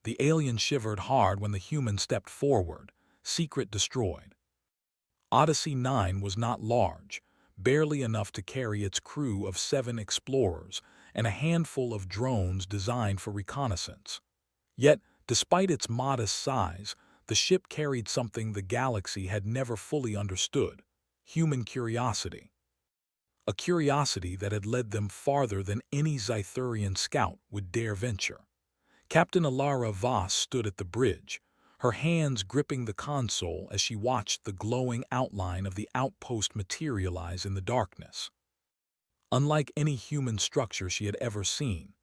The alien shivered hard when the human stepped forward, secret destroyed. Odyssey 9 was not large, barely enough to carry its crew of 7 explorers and a handful of drones designed for reconnaissance. Yet, despite its modest size, the ship carried something the galaxy had never fully understood: human curiosity. A curiosity that had led them farther than any Zythurian scout would dare venture. Captain Alara Voss stood at the bridge, her hands gripping the console as she watched the glowing outline of the outpost materialize in the darkness. Unlike any human structure she had ever seen,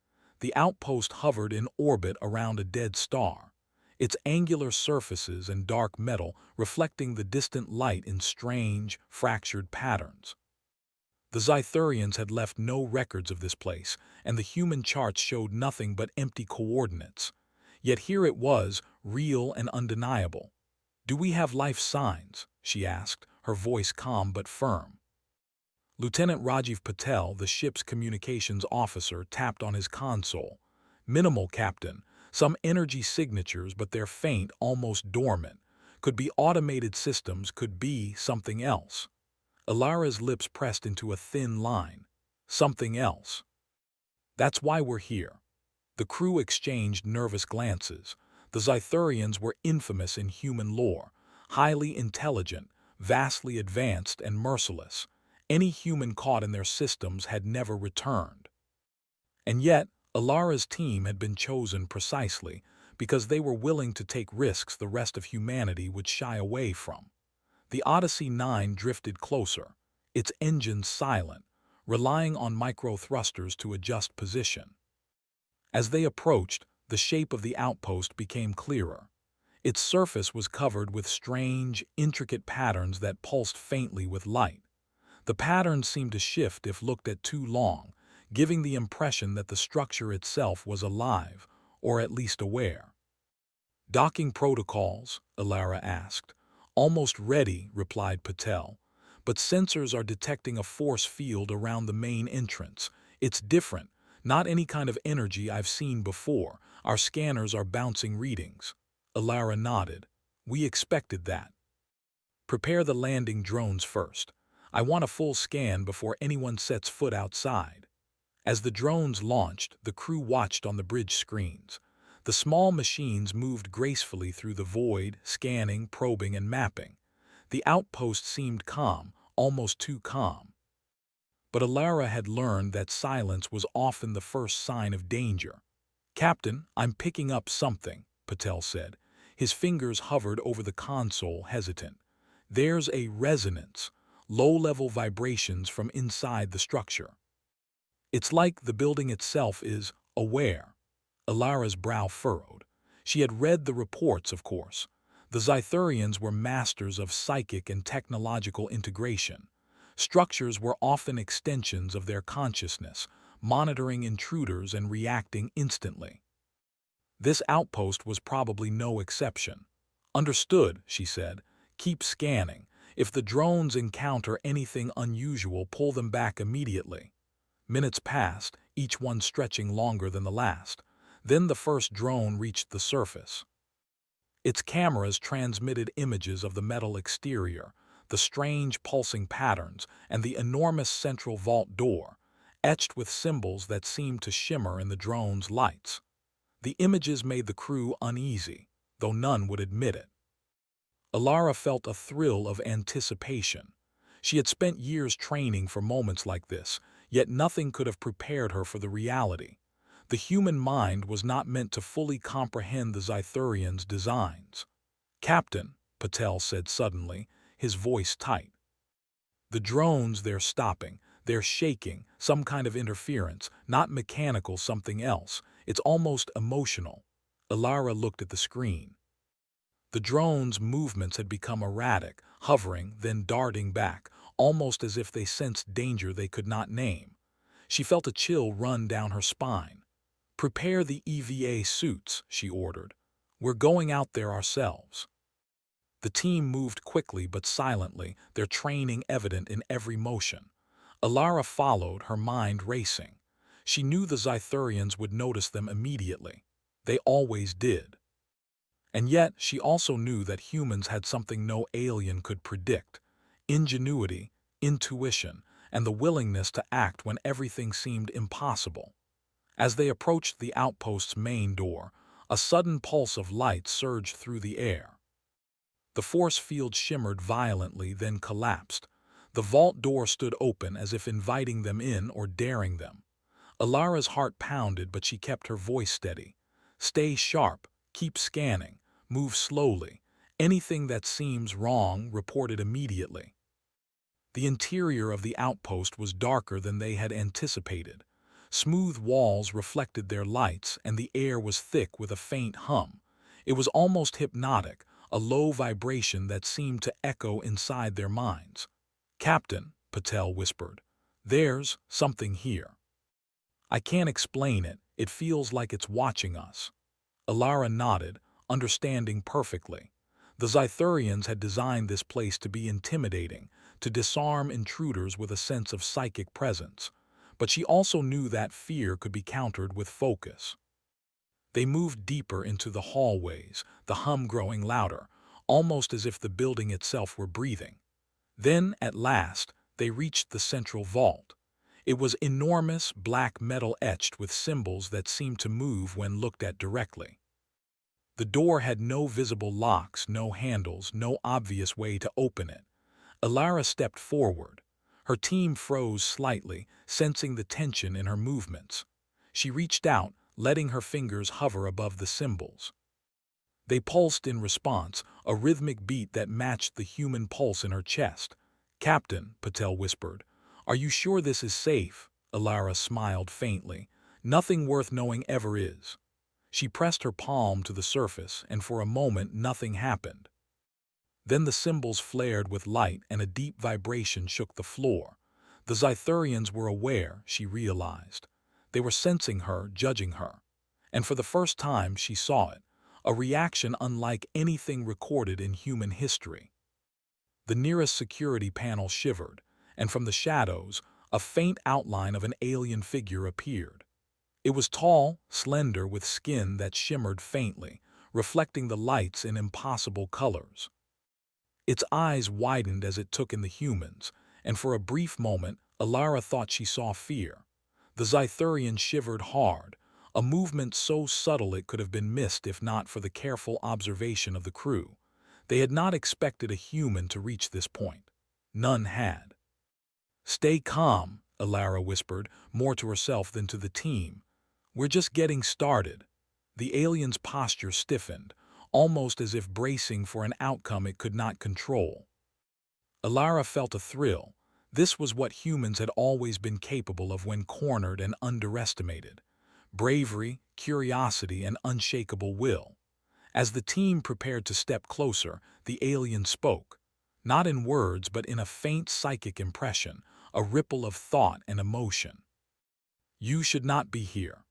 the outpost hovered in orbit around a dead star, its angular surfaces and dark metal reflecting the distant light in strange, fractured patterns. The Zythurians had left no records of this place, and the human charts showed nothing but empty coordinates. Yet here it was, real and undeniable. "Do we have life signs?" she asked, her voice calm but firm. Lieutenant Rajiv Patel, the ship's communications officer, tapped on his console. "Minimal, Captain. Some energy signatures, but they're faint, almost dormant. Could be automated systems, could be something else." Alara's lips pressed into a thin line. "Something else." "That's why we're here." The crew exchanged nervous glances. The Zythurians were infamous in human lore, highly intelligent, vastly advanced, and merciless. Any human caught in their systems had never returned. And yet, Alara's team had been chosen precisely because they were willing to take risks the rest of humanity would shy away from. The Odyssey 9 drifted closer, its engines silent, relying on micro-thrusters to adjust position. As they approached, the shape of the outpost became clearer. Its surface was covered with strange, intricate patterns that pulsed faintly with light. The patterns seemed to shift if looked at too long, giving the impression that the structure itself was alive, or at least aware. "Docking protocols?" Alara asked. "Almost ready," replied Patel. "But sensors are detecting a force field around the main entrance. It's different, not any kind of energy I've seen before. Our scanners are bouncing readings." Alara nodded. "We expected that. Prepare the landing drones first. I want a full scan before anyone sets foot outside." As the drones launched, the crew watched on the bridge screens. The small machines moved gracefully through the void, scanning, probing, and mapping. The outpost seemed calm, almost too calm. But Alara had learned that silence was often the first sign of danger. "Captain, I'm picking up something," Patel said. His fingers hovered over the console, hesitant. "There's a resonance, low-level vibrations from inside the structure. It's like the building itself is aware." Alara's brow furrowed. She had read the reports, of course. The Zythurians were masters of psychic and technological integration. Structures were often extensions of their consciousness, monitoring intruders and reacting instantly. This outpost was probably no exception. "Understood," she said. "Keep scanning. If the drones encounter anything unusual, pull them back immediately." Minutes passed, each one stretching longer than the last. Then the first drone reached the surface. Its cameras transmitted images of the metal exterior, the strange pulsing patterns, and the enormous central vault door, etched with symbols that seemed to shimmer in the drone's lights. The images made the crew uneasy, though none would admit it. Alara felt a thrill of anticipation. She had spent years training for moments like this, yet nothing could have prepared her for the reality. The human mind was not meant to fully comprehend the Zythurians' designs. "Captain," Patel said suddenly, his voice tight. "The drones, they're stopping. They're shaking, some kind of interference, not mechanical, something else. It's almost emotional." Alara looked at the screen. The drones' movements had become erratic, hovering, then darting back, almost as if they sensed danger they could not name. She felt a chill run down her spine. "Prepare the EVA suits," she ordered. "We're going out there ourselves." The team moved quickly but silently, their training evident in every motion. Alara followed, her mind racing. She knew the Zythurians would notice them immediately. They always did. And yet, she also knew that humans had something no alien could predict: ingenuity, intuition, and the willingness to act when everything seemed impossible. As they approached the outpost's main door, a sudden pulse of light surged through the air. The force field shimmered violently, then collapsed. The vault door stood open as if inviting them in or daring them. Alara's heart pounded, but she kept her voice steady. "Stay sharp, keep scanning, move slowly. Anything that seems wrong, report it immediately." The interior of the outpost was darker than they had anticipated. Smooth walls reflected their lights, and the air was thick with a faint hum. It was almost hypnotic, a low vibration that seemed to echo inside their minds. "Captain," Patel whispered, "there's something here. I can't explain it. It feels like it's watching us." Alara nodded, understanding perfectly. The Zythurians had designed this place to be intimidating, to disarm intruders with a sense of psychic presence. But she also knew that fear could be countered with focus. They moved deeper into the hallways, the hum growing louder, almost as if the building itself were breathing. Then, at last, they reached the central vault. It was enormous, black metal etched with symbols that seemed to move when looked at directly. The door had no visible locks, no handles, no obvious way to open it. Alara stepped forward. Her team froze slightly, sensing the tension in her movements. She reached out, letting her fingers hover above the symbols. They pulsed in response, a rhythmic beat that matched the human pulse in her chest. "Captain," Patel whispered, "are you sure this is safe?" Alara smiled faintly. "Nothing worth knowing ever is." She pressed her palm to the surface, and for a moment nothing happened. Then the symbols flared with light and a deep vibration shook the floor. The Zythurians were aware, she realized. They were sensing her, judging her. And for the first time she saw it, a reaction unlike anything recorded in human history. The nearest security panel shivered, and from the shadows, a faint outline of an alien figure appeared. It was tall, slender, with skin that shimmered faintly, reflecting the lights in impossible colors. Its eyes widened as it took in the humans, and for a brief moment, Alara thought she saw fear. The Zythurian shivered hard, a movement so subtle it could have been missed if not for the careful observation of the crew. They had not expected a human to reach this point. None had. "Stay calm," Alara whispered, more to herself than to the team. "We're just getting started." The alien's posture stiffened, almost as if bracing for an outcome it could not control. Alara felt a thrill. This was what humans had always been capable of when cornered and underestimated: bravery, curiosity, and unshakable will. As the team prepared to step closer, the alien spoke. Not in words, but in a faint psychic impression, a ripple of thought and emotion. "You should not be here."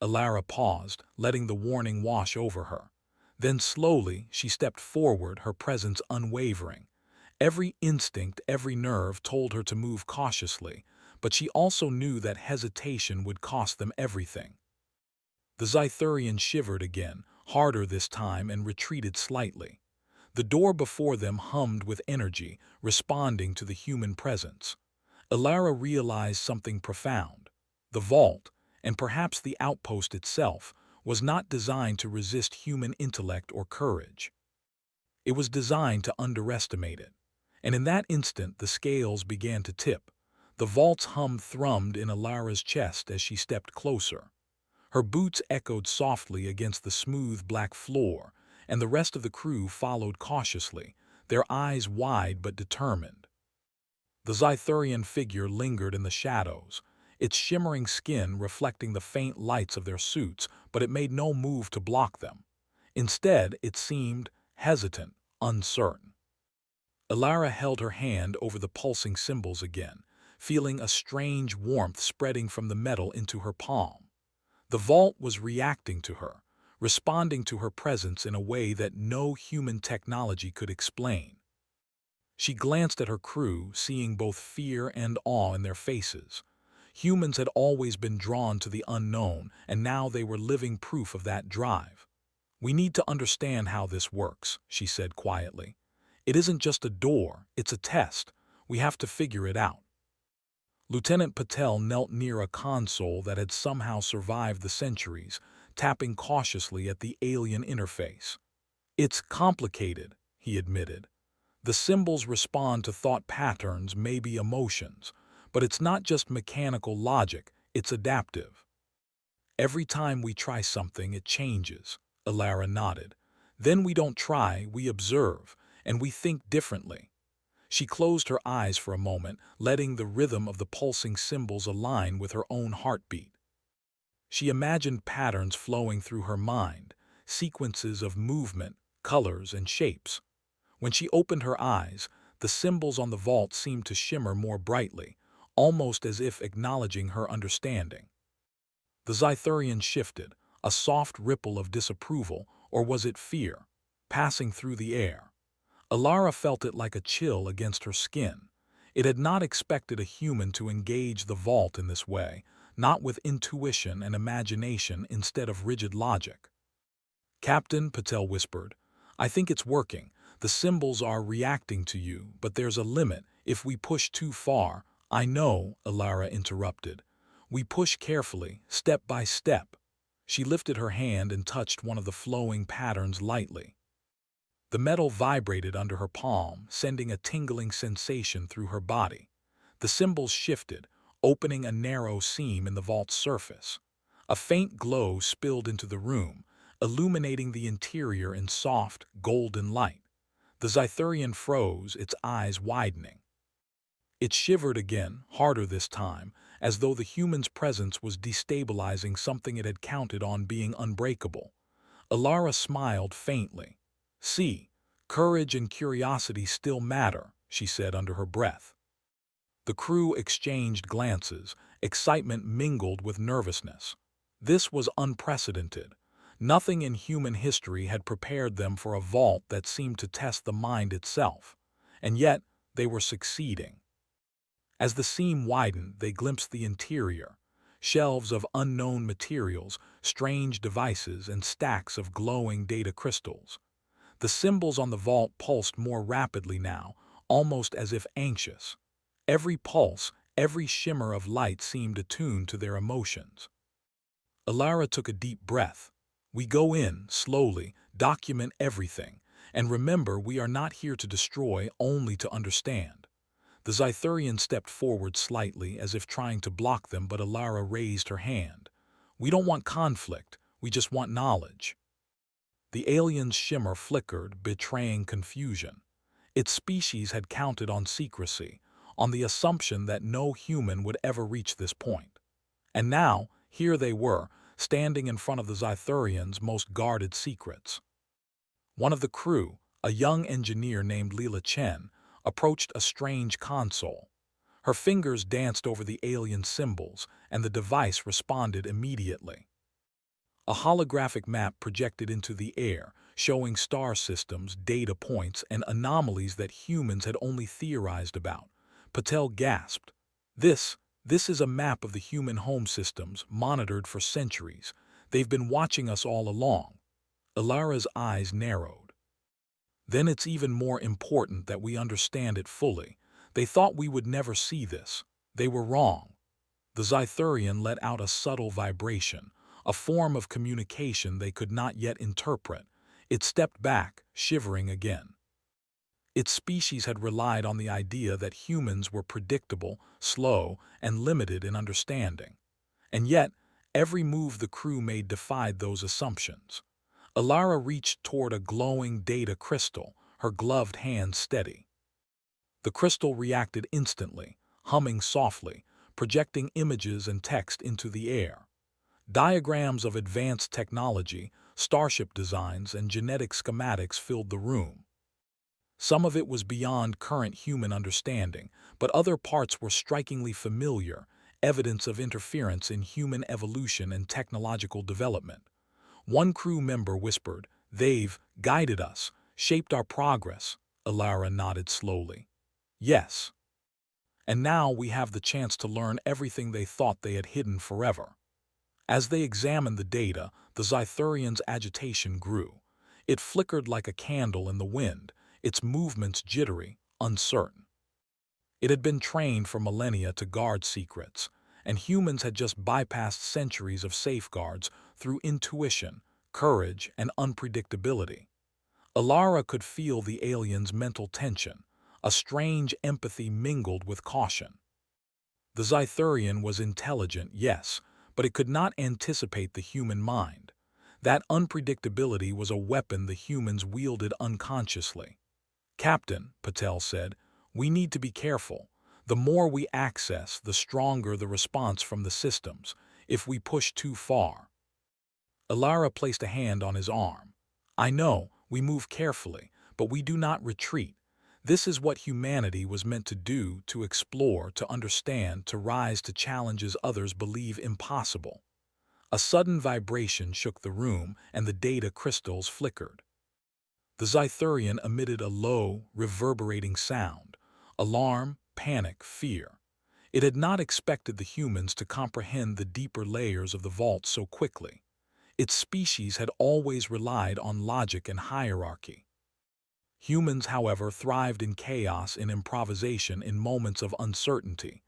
Alara paused, letting the warning wash over her. Then slowly she stepped forward, her presence unwavering. Every instinct, every nerve told her to move cautiously, but she also knew that hesitation would cost them everything. The Zythurian shivered again, harder this time, and retreated slightly. The door before them hummed with energy, responding to the human presence. Alara realized something profound. The vault, and perhaps the outpost itself, was not designed to resist human intellect or courage. It was designed to underestimate it. And in that instant the scales began to tip. The vault's hum thrummed in Alara's chest as she stepped closer. Her boots echoed softly against the smooth black floor, and the rest of the crew followed cautiously, their eyes wide but determined. The Zythurian figure lingered in the shadows, its shimmering skin reflecting the faint lights of their suits, but it made no move to block them. Instead, it seemed hesitant, uncertain. Alara held her hand over the pulsing symbols again, feeling a strange warmth spreading from the metal into her palm. The vault was reacting to her, responding to her presence in a way that no human technology could explain. She glanced at her crew, seeing both fear and awe in their faces. Humans had always been drawn to the unknown, and now they were living proof of that drive. "We need to understand how this works," she said quietly. "It isn't just a door, it's a test. We have to figure it out." Lieutenant Patel knelt near a console that had somehow survived the centuries, tapping cautiously at the alien interface. "It's complicated," he admitted. "The symbols respond to thought patterns, maybe emotions, but it's not just mechanical logic, it's adaptive. Every time we try something, it changes," Alara nodded. "Then we don't try, we observe, and we think differently." She closed her eyes for a moment, letting the rhythm of the pulsing symbols align with her own heartbeat. She imagined patterns flowing through her mind, sequences of movement, colors, and shapes. When she opened her eyes, the symbols on the vault seemed to shimmer more brightly, almost as if acknowledging her understanding. The Zythurian shifted, a soft ripple of disapproval, or was it fear, passing through the air. Alara felt it like a chill against her skin. It had not expected a human to engage the vault in this way, not with intuition and imagination instead of rigid logic. "Captain," Patel whispered, "I think it's working. The symbols are reacting to you, but there's a limit. If we push too far—" "I know," Alara interrupted. "We push carefully, step by step." She lifted her hand and touched one of the flowing patterns lightly. The metal vibrated under her palm, sending a tingling sensation through her body. The symbols shifted, opening a narrow seam in the vault's surface. A faint glow spilled into the room, illuminating the interior in soft, golden light. The Zythurian froze, its eyes widening. It shivered again, harder this time, as though the human's presence was destabilizing something it had counted on being unbreakable. Alara smiled faintly. "See, courage and curiosity still matter," she said under her breath. The crew exchanged glances, excitement mingled with nervousness. This was unprecedented. Nothing in human history had prepared them for a vault that seemed to test the mind itself. And yet, they were succeeding. As the seam widened, they glimpsed the interior. Shelves of unknown materials, strange devices, and stacks of glowing data crystals. The symbols on the vault pulsed more rapidly now, almost as if anxious. Every pulse, every shimmer of light seemed attuned to their emotions. Alara took a deep breath. "We go in, slowly, document everything, and remember we are not here to destroy, only to understand." The Zythurian stepped forward slightly, as if trying to block them, but Alara raised her hand. "We don't want conflict, we just want knowledge." The alien's shimmer flickered, betraying confusion. Its species had counted on secrecy, on the assumption that no human would ever reach this point. And now, here they were, standing in front of the Zythurian's most guarded secrets. One of the crew, a young engineer named Leela Chen, approached a strange console. Her fingers danced over the alien symbols, and the device responded immediately. A holographic map projected into the air, showing star systems, data points, and anomalies that humans had only theorized about. Patel gasped. This is a map of the human home systems, monitored for centuries. They've been watching us all along." Alara's eyes narrowed. "Then it's even more important that we understand it fully. They thought we would never see this. They were wrong." The Zythurian let out a subtle vibration, a form of communication they could not yet interpret. It stepped back, shivering again. Its species had relied on the idea that humans were predictable, slow, and limited in understanding. And yet, every move the crew made defied those assumptions. Alara reached toward a glowing data crystal, her gloved hand steady. The crystal reacted instantly, humming softly, projecting images and text into the air. Diagrams of advanced technology, starship designs, and genetic schematics filled the room. Some of it was beyond current human understanding, but other parts were strikingly familiar, evidence of interference in human evolution and technological development. One crew member whispered, "They've guided us, shaped our progress." Alara nodded slowly. "Yes." And now we have the chance to learn everything they thought they had hidden forever. As they examined the data, the Zythurian's agitation grew. It flickered like a candle in the wind, its movements jittery, uncertain. It had been trained for millennia to guard secrets, and humans had just bypassed centuries of safeguards through intuition, courage, and unpredictability. Alara could feel the alien's mental tension, a strange empathy mingled with caution. The Zythurian was intelligent, yes, but it could not anticipate the human mind. That unpredictability was a weapon the humans wielded unconsciously. "Captain," Patel said, "we need to be careful. The more we access, the stronger the response from the systems, if we push too far." Alara placed a hand on his arm. "I know, we move carefully, but we do not retreat. This is what humanity was meant to do, to explore, to understand, to rise to challenges others believe impossible." A sudden vibration shook the room, and the data crystals flickered. The Zythurian emitted a low, reverberating sound. Alarm, panic, fear. It had not expected the humans to comprehend the deeper layers of the vault so quickly. Its species had always relied on logic and hierarchy. Humans, however, thrived in chaos, in improvisation, in moments of uncertainty.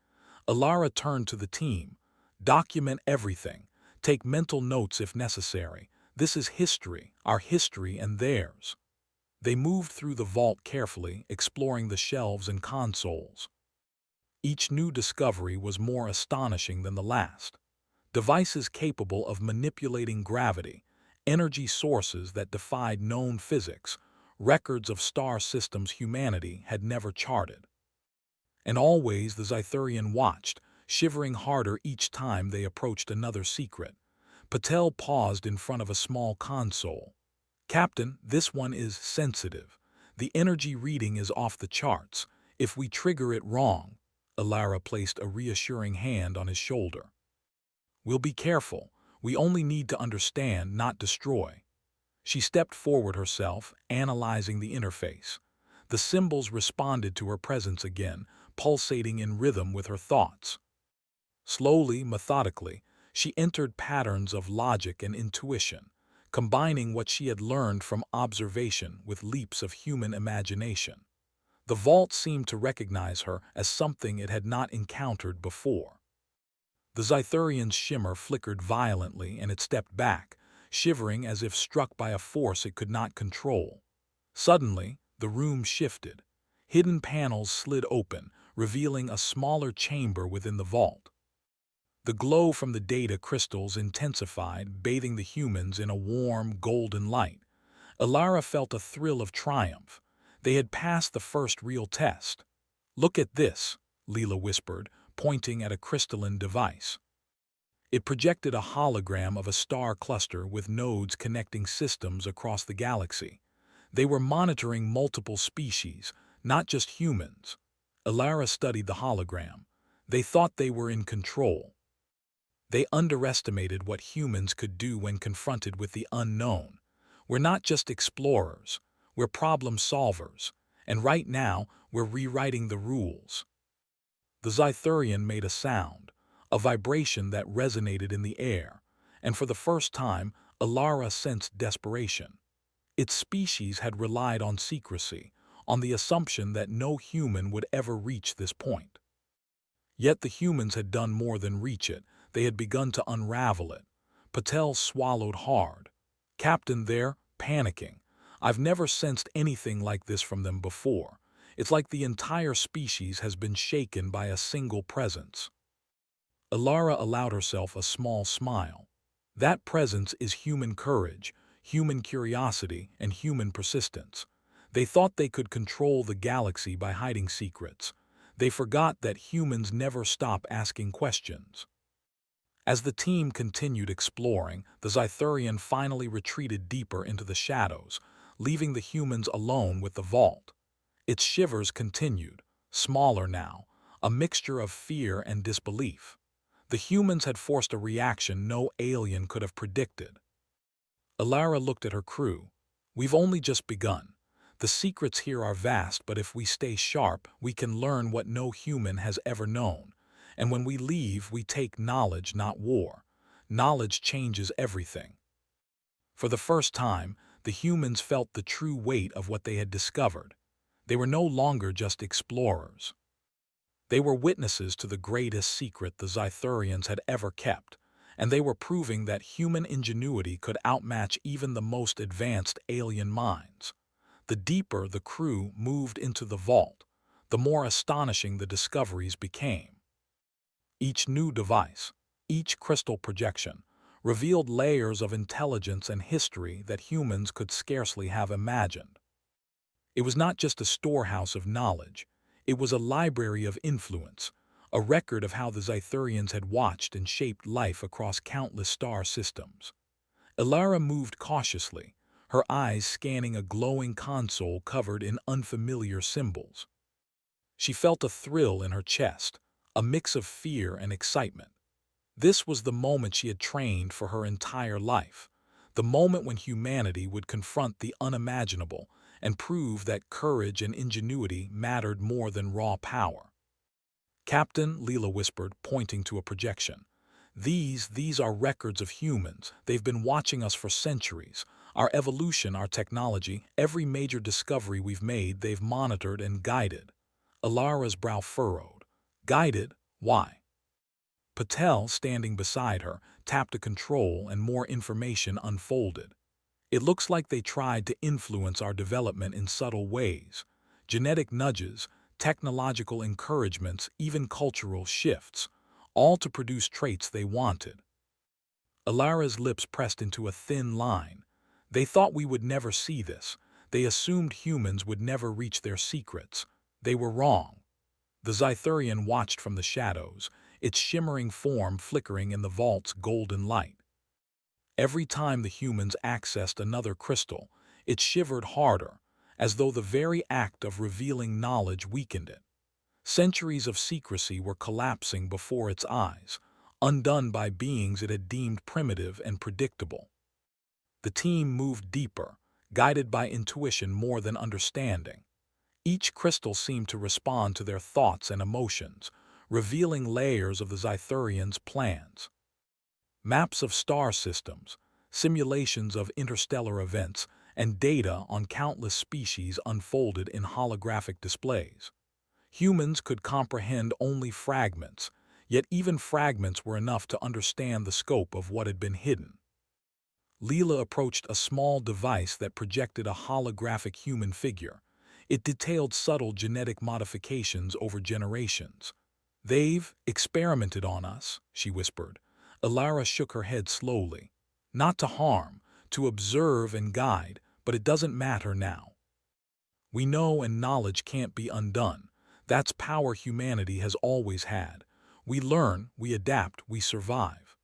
Alara turned to the team. "Document everything. Take mental notes if necessary. This is history, our history and theirs." They moved through the vault carefully, exploring the shelves and consoles. Each new discovery was more astonishing than the last. Devices capable of manipulating gravity, energy sources that defied known physics, records of star systems humanity had never charted. And always the Zythurian watched, shivering harder each time they approached another secret. Patel paused in front of a small console. "Captain, this one is sensitive. The energy reading is off the charts. If we trigger it wrong," Alara placed a reassuring hand on his shoulder. "We'll be careful. We only need to understand, not destroy." She stepped forward herself, analyzing the interface. The symbols responded to her presence again, pulsating in rhythm with her thoughts. Slowly, methodically, she entered patterns of logic and intuition, combining what she had learned from observation with leaps of human imagination. The vault seemed to recognize her as something it had not encountered before. The Zythurian's shimmer flickered violently, and it stepped back, shivering as if struck by a force it could not control. Suddenly, the room shifted. Hidden panels slid open, revealing a smaller chamber within the vault. The glow from the data crystals intensified, bathing the humans in a warm, golden light. Alara felt a thrill of triumph. They had passed the first real test. "Look at this," Leela whispered, pointing at a crystalline device. It projected a hologram of a star cluster with nodes connecting systems across the galaxy. They were monitoring multiple species, not just humans. Alara studied the hologram. They thought they were in control. They underestimated what humans could do when confronted with the unknown. "We're not just explorers, we're problem solvers, and right now we're rewriting the rules." The Zythurian made a sound, a vibration that resonated in the air, and for the first time, Alara sensed desperation. Its species had relied on secrecy, on the assumption that no human would ever reach this point. Yet the humans had done more than reach it. They had begun to unravel it. Patel swallowed hard. "Captain, they're panicking. I've never sensed anything like this from them before. It's like the entire species has been shaken by a single presence." Alara allowed herself a small smile. That presence is human courage, human curiosity, and human persistence. They thought they could control the galaxy by hiding secrets. They forgot that humans never stop asking questions. As the team continued exploring, the Zythurian finally retreated deeper into the shadows, leaving the humans alone with the vault. Its shivers continued, smaller now, a mixture of fear and disbelief. The humans had forced a reaction no alien could have predicted. Alara looked at her crew. "We've only just begun. The secrets here are vast, but if we stay sharp, we can learn what no human has ever known. And when we leave, we take knowledge, not war. Knowledge changes everything. For the first time, the humans felt the true weight of what they had discovered. They were no longer just explorers. They were witnesses to the greatest secret the Zythurians had ever kept, and they were proving that human ingenuity could outmatch even the most advanced alien minds. The deeper the crew moved into the vault, the more astonishing the discoveries became. Each new device, each crystal projection, revealed layers of intelligence and history that humans could scarcely have imagined. It was not just a storehouse of knowledge, it was a library of influence, a record of how the Zythurians had watched and shaped life across countless star systems. Ilara moved cautiously, her eyes scanning a glowing console covered in unfamiliar symbols. She felt a thrill in her chest, a mix of fear and excitement. This was the moment she had trained for her entire life, the moment when humanity would confront the unimaginable and prove that courage and ingenuity mattered more than raw power. "Captain," Leela whispered, pointing to a projection. These are records of humans. They've been watching us for centuries. Our evolution, our technology, every major discovery we've made, they've monitored and guided." Ilara's brow furrowed. Guided? Why? Patel, standing beside her, tapped a control and more information unfolded. "It looks like they tried to influence our development in subtle ways. Genetic nudges, technological encouragements, even cultural shifts, all to produce traits they wanted." Ilara's lips pressed into a thin line. "They thought we would never see this. They assumed humans would never reach their secrets. They were wrong." The Zythurian watched from the shadows, its shimmering form flickering in the vault's golden light. Every time the humans accessed another crystal, it shivered harder, as though the very act of revealing knowledge weakened it. Centuries of secrecy were collapsing before its eyes, undone by beings it had deemed primitive and predictable. The team moved deeper, guided by intuition more than understanding. Each crystal seemed to respond to their thoughts and emotions, revealing layers of the Zythurians' plans. Maps of star systems, simulations of interstellar events, and data on countless species unfolded in holographic displays. Humans could comprehend only fragments, yet even fragments were enough to understand the scope of what had been hidden. Leela approached a small device that projected a holographic human figure. It detailed subtle genetic modifications over generations. "They've experimented on us," she whispered. Ilara shook her head slowly. "Not to harm, to observe and guide, but it doesn't matter now. We know, and knowledge can't be undone. That's power humanity has always had. We learn, we adapt, we survive."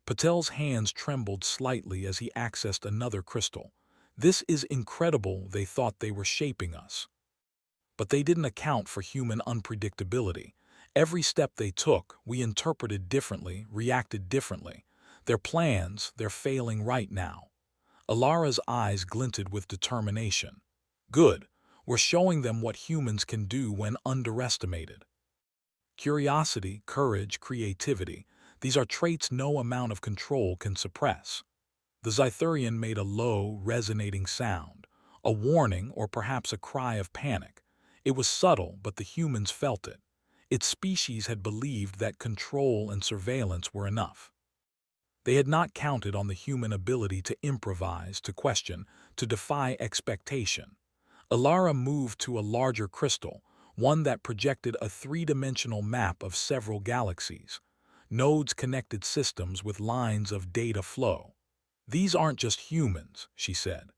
Patel's hands trembled slightly as he accessed another crystal. "This is incredible." They thought they were shaping us. But they didn't account for human unpredictability. Every step they took, we interpreted differently, reacted differently. Their plans, they're failing right now. Ilara's eyes glinted with determination. "Good. We're showing them what humans can do when underestimated." Curiosity, courage, creativity, these are traits no amount of control can suppress. The Zythurian made a low, resonating sound, a warning or perhaps a cry of panic. It was subtle, but the humans felt it. Its species had believed that control and surveillance were enough. They had not counted on the human ability to improvise, to question, to defy expectation. Ilara moved to a larger crystal, one that projected a three-dimensional map of several galaxies. Nodes connected systems with lines of data flow. "These aren't just humans," she said.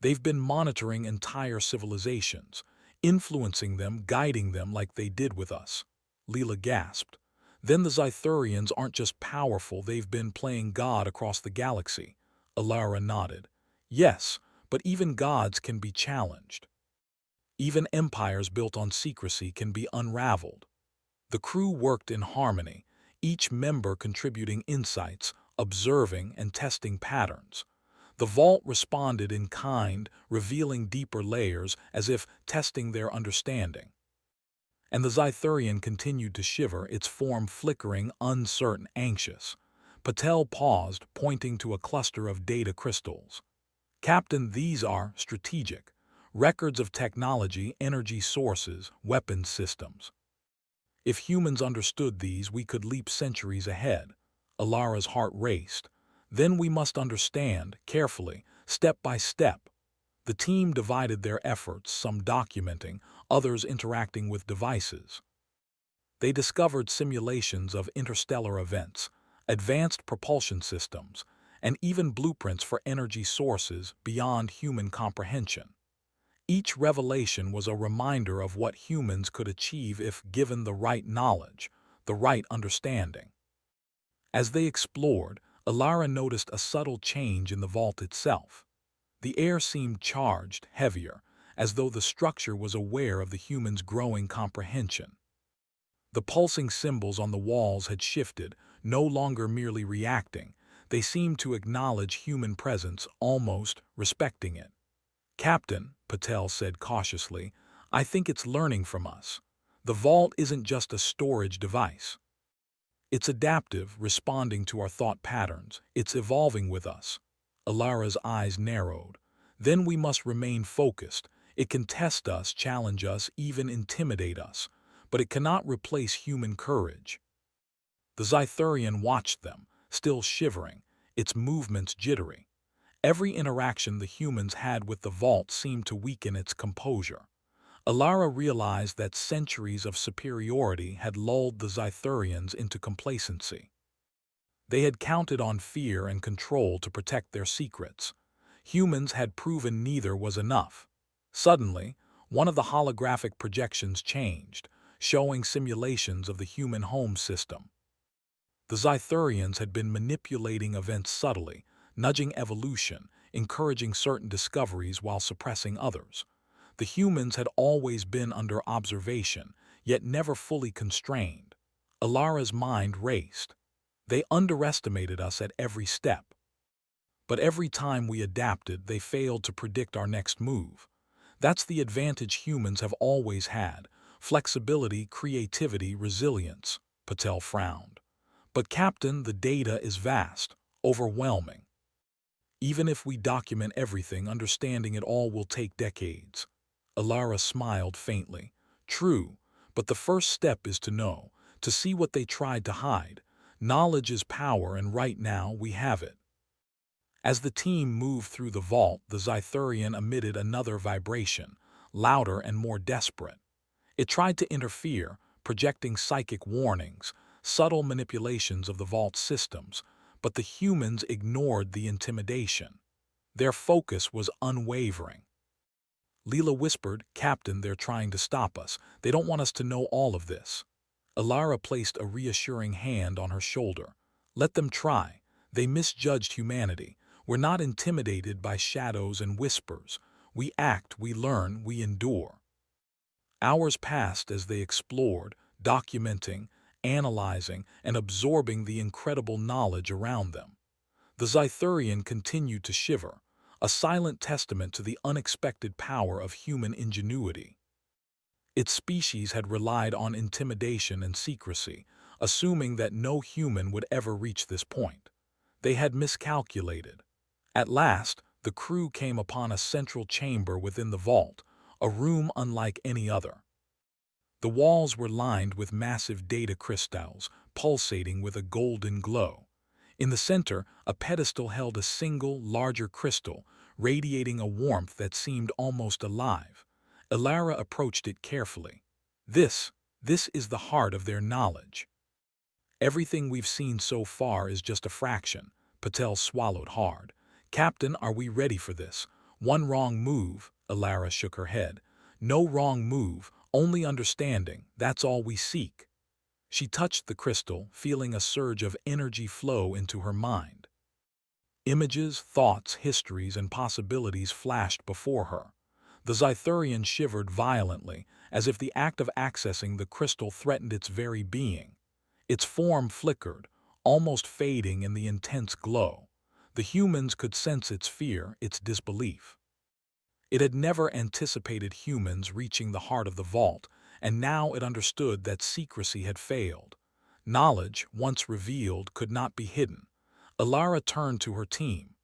"They've been monitoring entire civilizations, influencing them, guiding them like they did with us." Leela gasped. "Then the Zythurians aren't just powerful, they've been playing God across the galaxy." Ilara nodded. "Yes, but even gods can be challenged. Even empires built on secrecy can be unraveled." The crew worked in harmony, each member contributing insights, observing and testing patterns. The vault responded in kind, revealing deeper layers as if testing their understanding. And the Zythurian continued to shiver, its form flickering, uncertain, anxious. Patel paused, pointing to a cluster of data crystals. "Captain, these are strategic. Records of technology, energy sources, weapons systems. If humans understood these, we could leap centuries ahead." Alara's heart raced. "Then we must understand, carefully, step by step." The team divided their efforts, some documenting, others interacting with devices. They discovered simulations of interstellar events, advanced propulsion systems, and even blueprints for energy sources beyond human comprehension. Each revelation was a reminder of what humans could achieve if given the right knowledge, the right understanding. As they explored, Alara noticed a subtle change in the vault itself. The air seemed charged, heavier, as though the structure was aware of the humans' growing comprehension. The pulsing symbols on the walls had shifted, no longer merely reacting. They seemed to acknowledge human presence, almost respecting it. "Captain," Patel said cautiously, "I think it's learning from us. The vault isn't just a storage device. It's adaptive, responding to our thought patterns. It's evolving with us." Alara's eyes narrowed. "Then we must remain focused. It can test us, challenge us, even intimidate us, but it cannot replace human courage." The Zythurian watched them, still shivering, its movements jittery. Every interaction the humans had with the vault seemed to weaken its composure. Alara realized that centuries of superiority had lulled the Zythurians into complacency. They had counted on fear and control to protect their secrets. Humans had proven neither was enough. Suddenly, one of the holographic projections changed, showing simulations of the human home system. The Zythurians had been manipulating events subtly, nudging evolution, encouraging certain discoveries while suppressing others. The humans had always been under observation, yet never fully constrained. Alara's mind raced. They underestimated us at every step. But every time we adapted, they failed to predict our next move. That's the advantage humans have always had: flexibility, creativity, resilience. Patel frowned. "But Captain, the data is vast, overwhelming. Even if we document everything, understanding it all will take decades." Alara smiled faintly. "True, but the first step is to know, to see what they tried to hide. Knowledge is power, and right now we have it." As the team moved through the vault, the Zythurian emitted another vibration, louder and more desperate. It tried to interfere, projecting psychic warnings, subtle manipulations of the vault's systems, but the humans ignored the intimidation. Their focus was unwavering. Leela whispered, "Captain, they're trying to stop us. They don't want us to know all of this." Alara placed a reassuring hand on her shoulder. "Let them try. They misjudged humanity. We're not intimidated by shadows and whispers. We act, we learn, we endure." Hours passed as they explored, documenting, analyzing, and absorbing the incredible knowledge around them. The Zythurian continued to shiver, a silent testament to the unexpected power of human ingenuity. Its species had relied on intimidation and secrecy, assuming that no human would ever reach this point. They had miscalculated. At last, the crew came upon a central chamber within the vault, a room unlike any other. The walls were lined with massive data crystals, pulsating with a golden glow. In the center, a pedestal held a single, larger crystal, radiating a warmth that seemed almost alive. Alara approached it carefully. This is the heart of their knowledge. "Everything we've seen so far is just a fraction." Patel swallowed hard. "Captain, are we ready for this? One wrong move." Alara shook her head. "No wrong move, only understanding. That's all we seek." She touched the crystal, feeling a surge of energy flow into her mind. Images, thoughts, histories, and possibilities flashed before her. The Zythurian shivered violently, as if the act of accessing the crystal threatened its very being. Its form flickered, almost fading in the intense glow. The humans could sense its fear, its disbelief. It had never anticipated humans reaching the heart of the vault, and now it understood that secrecy had failed. Knowledge, once revealed, could not be hidden. Alara turned to her team.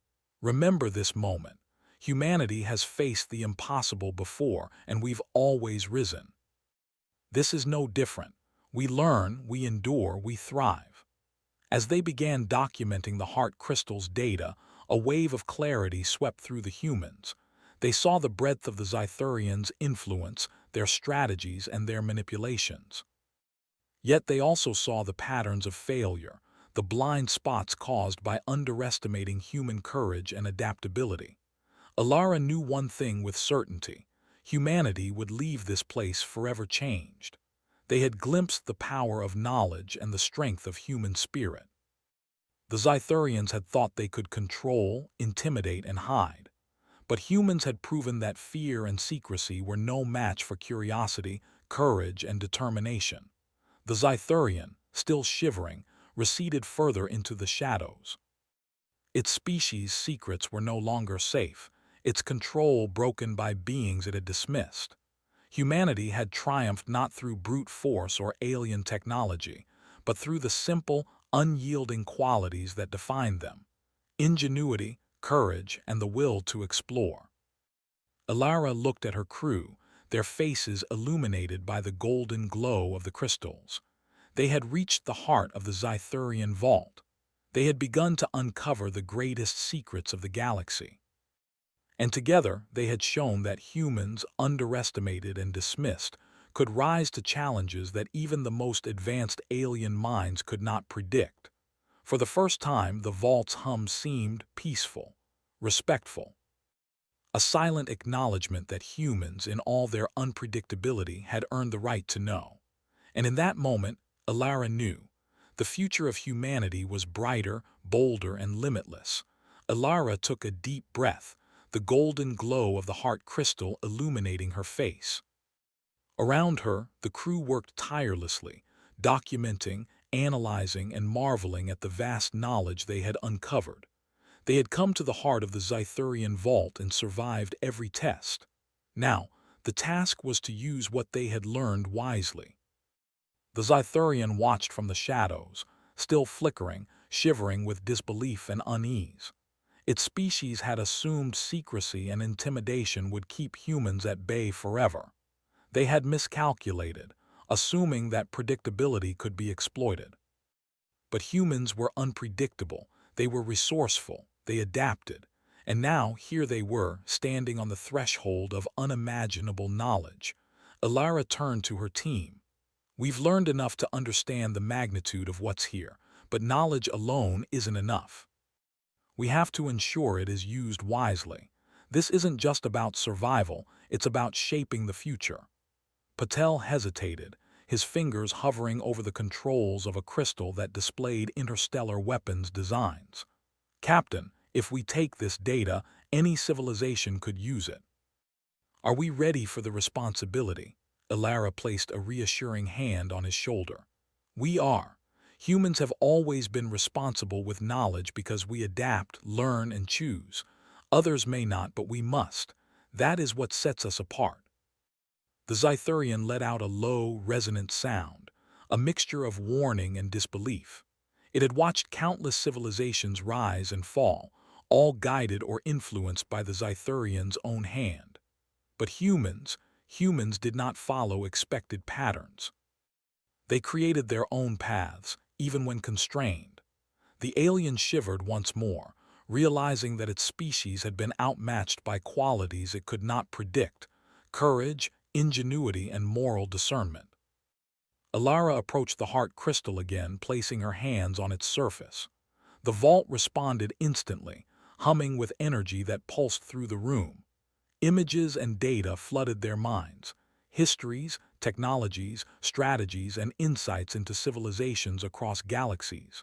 Remember this moment. Humanity has faced the impossible before, and we've always risen. This is no different. We learn, we endure, we thrive. As they began documenting the heart crystal's data, a wave of clarity swept through the humans. They saw the breadth of the Zythurians' influence, their strategies, and their manipulations. Yet they also saw the patterns of failure, the blind spots caused by underestimating human courage and adaptability. Alara knew one thing with certainty: humanity would leave this place forever changed. They had glimpsed the power of knowledge and the strength of human spirit. The Zythurians had thought they could control, intimidate, and hide. But humans had proven that fear and secrecy were no match for curiosity, courage, and determination. The Zythurian, still shivering, receded further into the shadows. Its species' secrets were no longer safe, its control broken by beings it had dismissed. Humanity had triumphed not through brute force or alien technology, but through the simple, unyielding qualities that defined them: ingenuity, courage, and the will to explore. Alara looked at her crew, their faces illuminated by the golden glow of the crystals. They had reached the heart of the Zythurian vault. They had begun to uncover the greatest secrets of the galaxy. And together they had shown that humans, underestimated and dismissed, could rise to challenges that even the most advanced alien minds could not predict. For the first time, the vault's hum seemed peaceful, respectful. A silent acknowledgement that humans, in all their unpredictability, had earned the right to know. And in that moment, Alara knew. The future of humanity was brighter, bolder, and limitless. Alara took a deep breath, the golden glow of the heart crystal illuminating her face. Around her, the crew worked tirelessly, documenting, analyzing, and marveling at the vast knowledge they had uncovered. They had come to the heart of the Zythurian vault and survived every test. Now, the task was to use what they had learned wisely. The Zythurian watched from the shadows, still flickering, shivering with disbelief and unease. Its species had assumed secrecy and intimidation would keep humans at bay forever. They had miscalculated, assuming that predictability could be exploited. But humans were unpredictable, they were resourceful, they adapted, and now here they were, standing on the threshold of unimaginable knowledge. Alara turned to her team. We've learned enough to understand the magnitude of what's here, but knowledge alone isn't enough. We have to ensure it is used wisely. This isn't just about survival, it's about shaping the future. Patel hesitated, his fingers hovering over the controls of a crystal that displayed interstellar weapons designs. Captain, if we take this data, any civilization could use it. Are we ready for the responsibility? Alara placed a reassuring hand on his shoulder. We are. Humans have always been responsible with knowledge because we adapt, learn, and choose. Others may not, but we must. That is what sets us apart. The Zythurian let out a low, resonant sound, a mixture of warning and disbelief. It had watched countless civilizations rise and fall, all guided or influenced by the Zythurian's own hand. But humans did not follow expected patterns. They created their own paths, even when constrained. The alien shivered once more, realizing that its species had been outmatched by qualities it could not predict: courage, ingenuity, and moral discernment. Alara approached the heart crystal again, placing her hands on its surface. The vault responded instantly, humming with energy that pulsed through the room. Images and data flooded their minds: histories, technologies, strategies, and insights into civilizations across galaxies.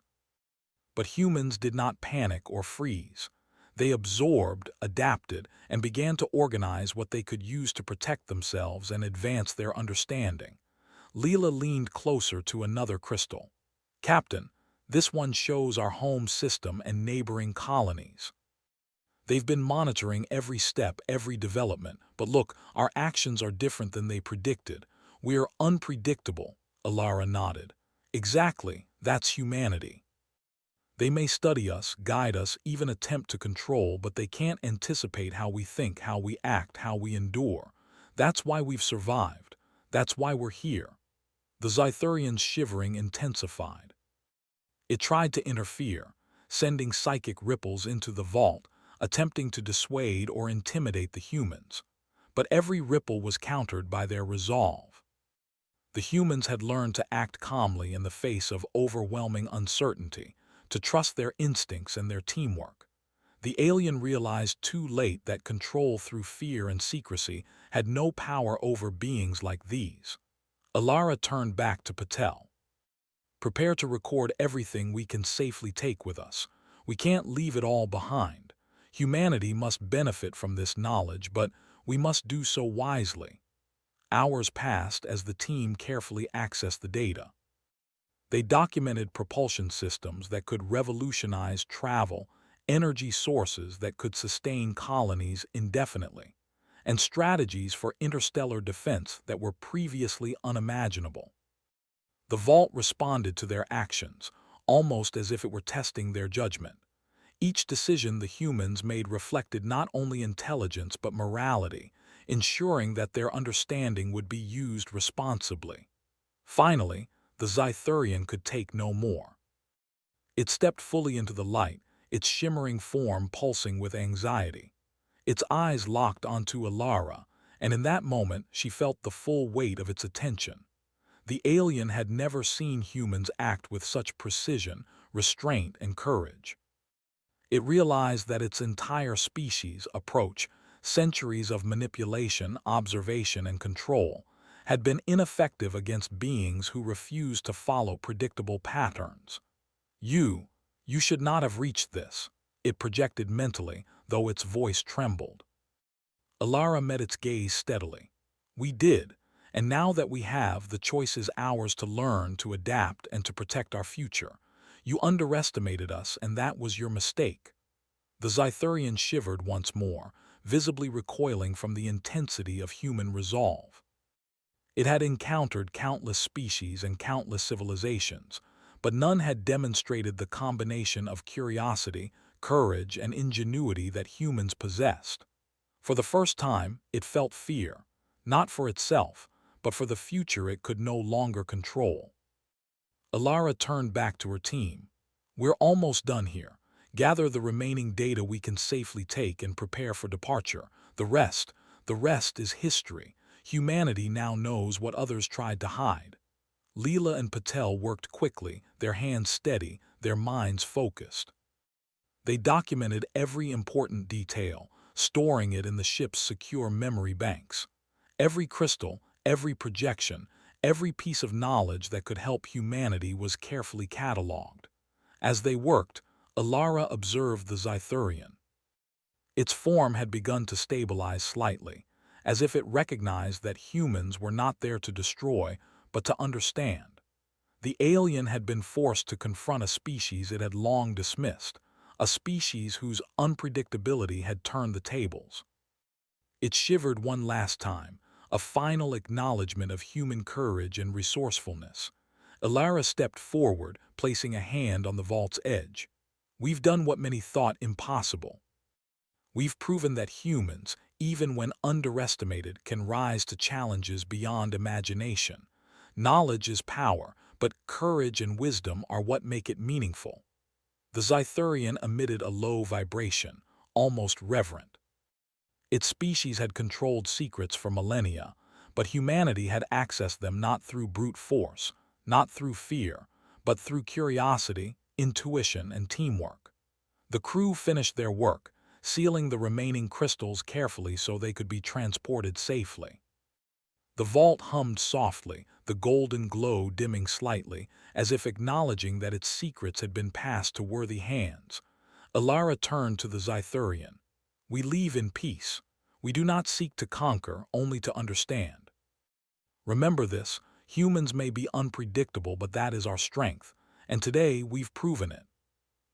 But humans did not panic or freeze. They absorbed, adapted, and began to organize what they could use to protect themselves and advance their understanding. Leela leaned closer to another crystal. Captain, This one shows our home system and neighboring colonies. They've been monitoring every step, every development. But look, our actions are different than they predicted. We're unpredictable, Alara nodded. Exactly, that's humanity. They may study us, guide us, even attempt to control, but they can't anticipate how we think, how we act, how we endure. That's why we've survived. That's why we're here. The Zythurian's shivering intensified. It tried to interfere, sending psychic ripples into the vault, attempting to dissuade or intimidate the humans. But every ripple was countered by their resolve. The humans had learned to act calmly in the face of overwhelming uncertainty, to trust their instincts and their teamwork. The alien realized too late that control through fear and secrecy had no power over beings like these. Alara turned back to Patel. Prepare to record everything we can safely take with us. We can't leave it all behind. Humanity must benefit from this knowledge, but we must do so wisely. Hours passed as the team carefully accessed the data. They documented propulsion systems that could revolutionize travel, energy sources that could sustain colonies indefinitely, and strategies for interstellar defense that were previously unimaginable. The vault responded to their actions, almost as if it were testing their judgment. Each decision the humans made reflected not only intelligence but morality, ensuring that their understanding would be used responsibly. Finally, the Zythurian could take no more. It stepped fully into the light, its shimmering form pulsing with anxiety. Its eyes locked onto Alara, and in that moment she felt the full weight of its attention. The alien had never seen humans act with such precision, restraint, and courage. It realized that its entire species' approach, centuries of manipulation, observation, and control, had been ineffective against beings who refused to follow predictable patterns. You should not have reached this, it projected mentally, though its voice trembled. Alara met its gaze steadily. We did, and now that we have, the choice is ours to learn, to adapt, and to protect our future. You underestimated us, and that was your mistake. The Zythurian shivered once more, visibly recoiling from the intensity of human resolve. It had encountered countless species and countless civilizations, but none had demonstrated the combination of curiosity, courage, and ingenuity that humans possessed. For the first time, it felt fear, not for itself, but for the future it could no longer control. Alara turned back to her team. We're almost done here. Gather the remaining data we can safely take and prepare for departure. The rest is history. Humanity now knows what others tried to hide. Leela and Patel worked quickly, their hands steady, their minds focused. They documented every important detail, storing it in the ship's secure memory banks. Every crystal, every projection, every piece of knowledge that could help humanity was carefully cataloged. As they worked, Alara observed the Zythurian. Its form had begun to stabilize slightly, as if it recognized that humans were not there to destroy, but to understand. The alien had been forced to confront a species it had long dismissed, a species whose unpredictability had turned the tables. It shivered one last time, a final acknowledgement of human courage and resourcefulness. Alara stepped forward, placing a hand on the vault's edge. We've done what many thought impossible. We've proven that humans, even when underestimated, can rise to challenges beyond imagination. Knowledge is power, but courage and wisdom are what make it meaningful. The Zythurian emitted a low vibration, almost reverent. Its species had controlled secrets for millennia, but humanity had accessed them not through brute force, not through fear, but through curiosity, intuition, and teamwork. The crew finished their work, sealing the remaining crystals carefully so they could be transported safely. The vault hummed softly, the golden glow dimming slightly, as if acknowledging that its secrets had been passed to worthy hands. Alara turned to the Zythurian. We leave in peace. We do not seek to conquer, only to understand. Remember this, humans may be unpredictable, but that is our strength, And today we've proven it.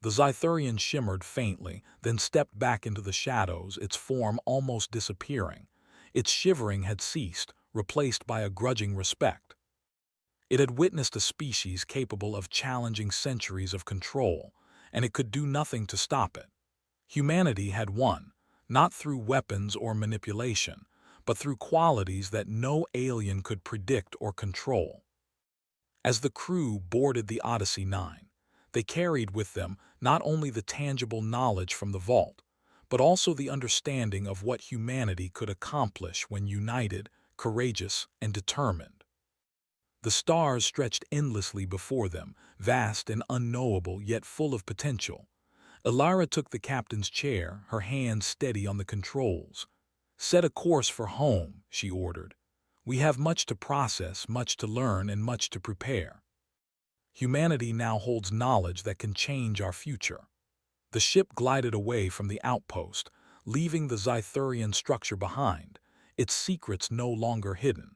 The Zythurian shimmered faintly, then stepped back into the shadows, its form almost disappearing. Its shivering had ceased, replaced by a grudging respect. It had witnessed a species capable of challenging centuries of control, and it could do nothing to stop it. Humanity had won, not through weapons or manipulation, but through qualities that no alien could predict or control. As the crew boarded the Odyssey 9, they carried with them not only the tangible knowledge from the vault, but also the understanding of what humanity could accomplish when united, courageous, and determined. The stars stretched endlessly before them, vast and unknowable yet full of potential. Alara took the captain's chair, her hands steady on the controls. "Set a course for home," she ordered. "We have much to process, much to learn, and much to prepare. Humanity now holds knowledge that can change our future." The ship glided away from the outpost, leaving the Zythurian structure behind, its secrets no longer hidden.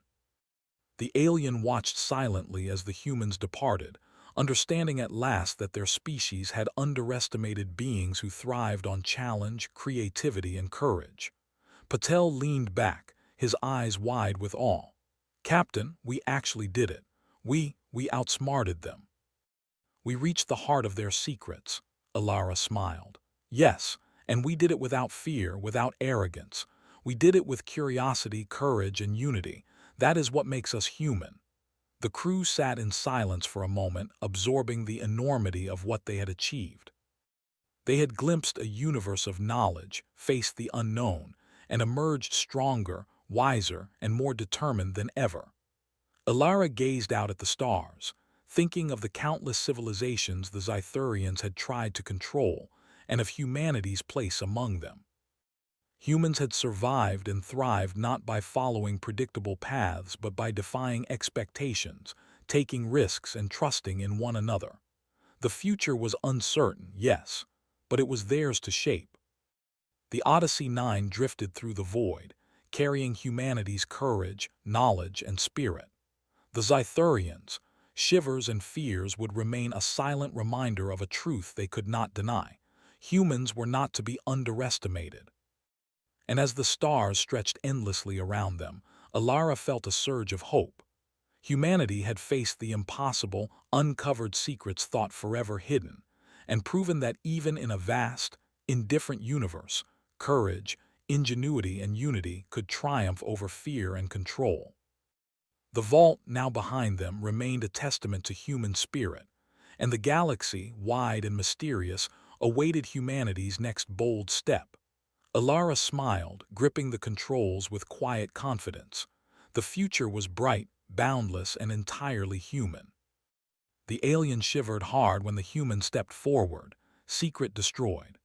The alien watched silently as the humans departed, understanding at last that their species had underestimated beings who thrived on challenge, creativity, and courage. Patel leaned back, his eyes wide with awe. "Captain, we actually did it. We outsmarted them." "We reached the heart of their secrets," Alara smiled. "Yes, and we did it without fear, without arrogance. We did it with curiosity, courage, and unity. That is what makes us human." The crew sat in silence for a moment, absorbing the enormity of what they had achieved. They had glimpsed a universe of knowledge, faced the unknown, and emerged stronger, wiser, and more determined than ever. Alara gazed out at the stars, thinking of the countless civilizations the Zythurians had tried to control, and of humanity's place among them. Humans had survived and thrived not by following predictable paths but by defying expectations, taking risks, and trusting in one another. The future was uncertain, yes, but it was theirs to shape. The Odyssey 9 drifted through the void, carrying humanity's courage, knowledge, and spirit. The Zythurians, shivers and fears would remain a silent reminder of a truth they could not deny. Humans were not to be underestimated. And as the stars stretched endlessly around them, Alara felt a surge of hope. Humanity had faced the impossible, uncovered secrets thought forever hidden, and proven that even in a vast, indifferent universe, courage, ingenuity, and unity could triumph over fear and control. The vault, now behind them, remained a testament to human spirit, and the galaxy, wide and mysterious, awaited humanity's next bold step. Alara smiled, gripping the controls with quiet confidence. The future was bright, boundless, and entirely human. The alien shivered hard when the human stepped forward, secret destroyed.